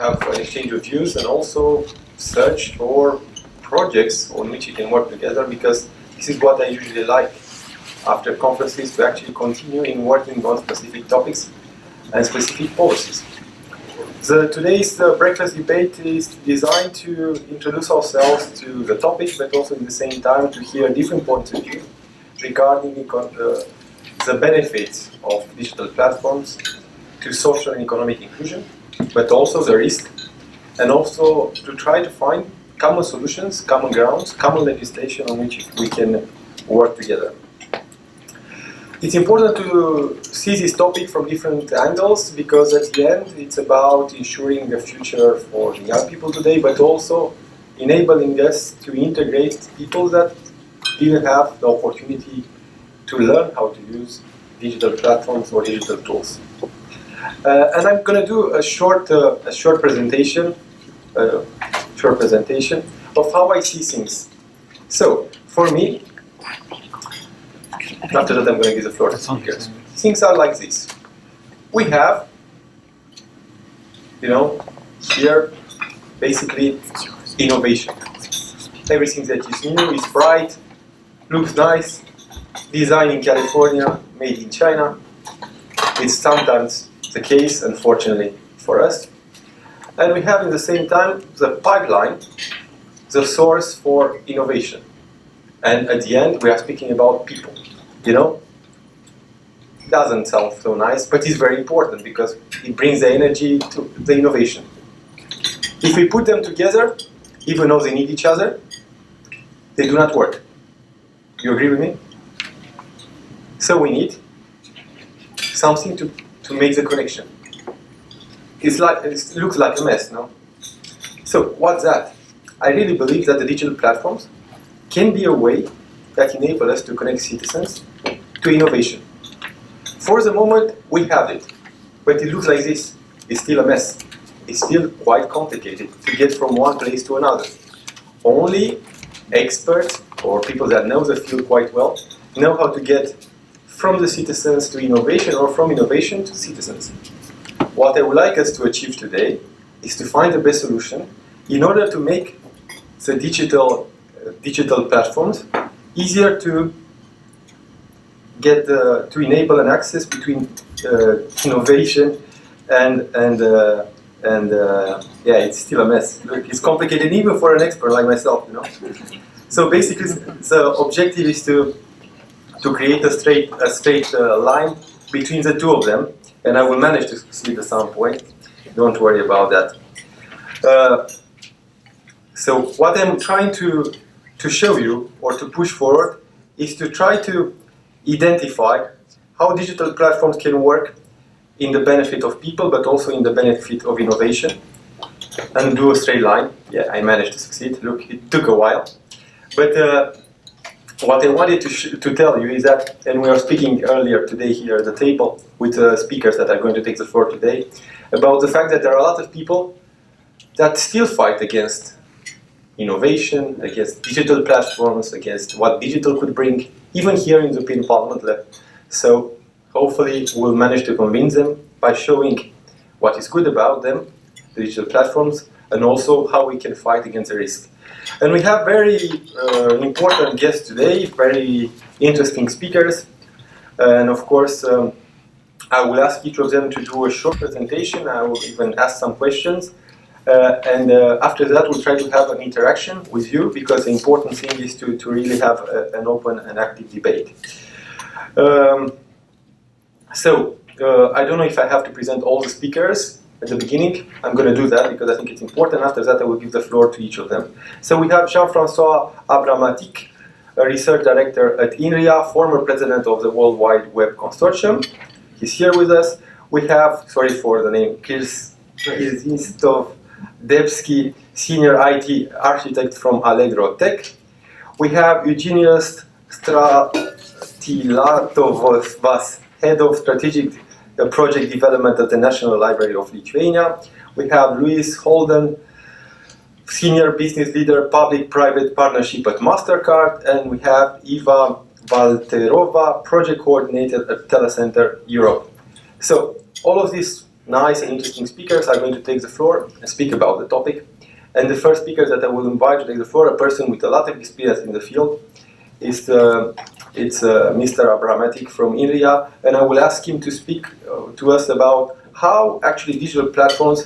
have an exchange of views and also search for projects on which you can work together, because this is what I usually like after conferences, to actually continue in working on specific topics and specific policies. Today's breakfast debate is designed to introduce ourselves to the topic, but also at the same time to hear different points of view regarding the benefits of digital platforms to social and economic inclusion, but also the risk, and also to try to find common solutions, common grounds, common legislation on which we can work together. It's important to see this topic from different angles, because at the end it's about ensuring the future for the young people today, but also enabling us to integrate people that didn't have the opportunity to learn how to use digital platforms or digital tools. And I'm going to do a short presentation of how I see things. So, for me, after that I'm going to give the floor to speakers. Things are like this. We have, here, basically, innovation. Everything that is new is bright, looks nice, designed in California, made in China. It's sometimes the case, unfortunately, for us. And we have, at the same time, the pipeline, the source for innovation. And at the end, we are speaking about people. Doesn't sound so nice, but it's very important because it brings the energy to the innovation. If we put them together, even though they need each other, they do not work. You agree with me? So we need something to make the connection. It looks like a mess, no? So what's that? I really believe that the digital platforms can be a way that enable us to connect citizens to innovation. For the moment, we have it, but it looks like this. It's still a mess. It's still quite complicated to get from one place to another. Only experts or people that know the field quite well know how to get from the citizens to innovation, or from innovation to citizens. What I would like us to achieve today is to find the best solution in order to make the digital platforms easier to get to enable an access between innovation and yeah, it's still a mess. Look, it's complicated even for an expert like myself, So basically, the objective is to create a straight line between the two of them, and I will manage to succeed at some point. Don't worry about that. So what I'm trying to show you, or to push forward, is to try to identify how digital platforms can work in the benefit of people, but also in the benefit of innovation, and do a straight line. Yeah, I managed to succeed. Look, it took a while. But what I wanted to tell you is that, and we are speaking earlier today here at the table with speakers that are going to take the floor today, about the fact that there are a lot of people that still fight against innovation, against digital platforms, against what digital could bring, even here in the European Parliament level. So hopefully we'll manage to convince them by showing what is good about them, the digital platforms, and also how we can fight against the risk. And we have very important guests today, very interesting speakers. And of course, I will ask each of them to do a short presentation. I will even ask some questions. And after that, we'll try to have an interaction with you, because the important thing is to really have an open and active debate. So, I don't know if I have to present all the speakers at the beginning. I'm going to do that because I think it's important. After that, I will give the floor to each of them. So we have Jean-François Abramatic, a research director at INRIA, former president of the World Wide Web Consortium. He's here with us. We have, sorry for the name, Krzysztof Debski, senior IT architect from Allegro Tech. We have Eugenius Stratilatovas, head of strategic project development at the National Library of Lithuania. We have Louis Holden, senior business leader, public-private partnership at MasterCard. And we have Eva Valterova, project coordinator at Telecenter Europe. So all of these nice and interesting speakers are going to take the floor and speak about the topic. And the first speaker that I will invite to take the floor, a person with a lot of experience in the field, is Mr. Abramatic from India, and I will ask him to speak to us about how actually digital platforms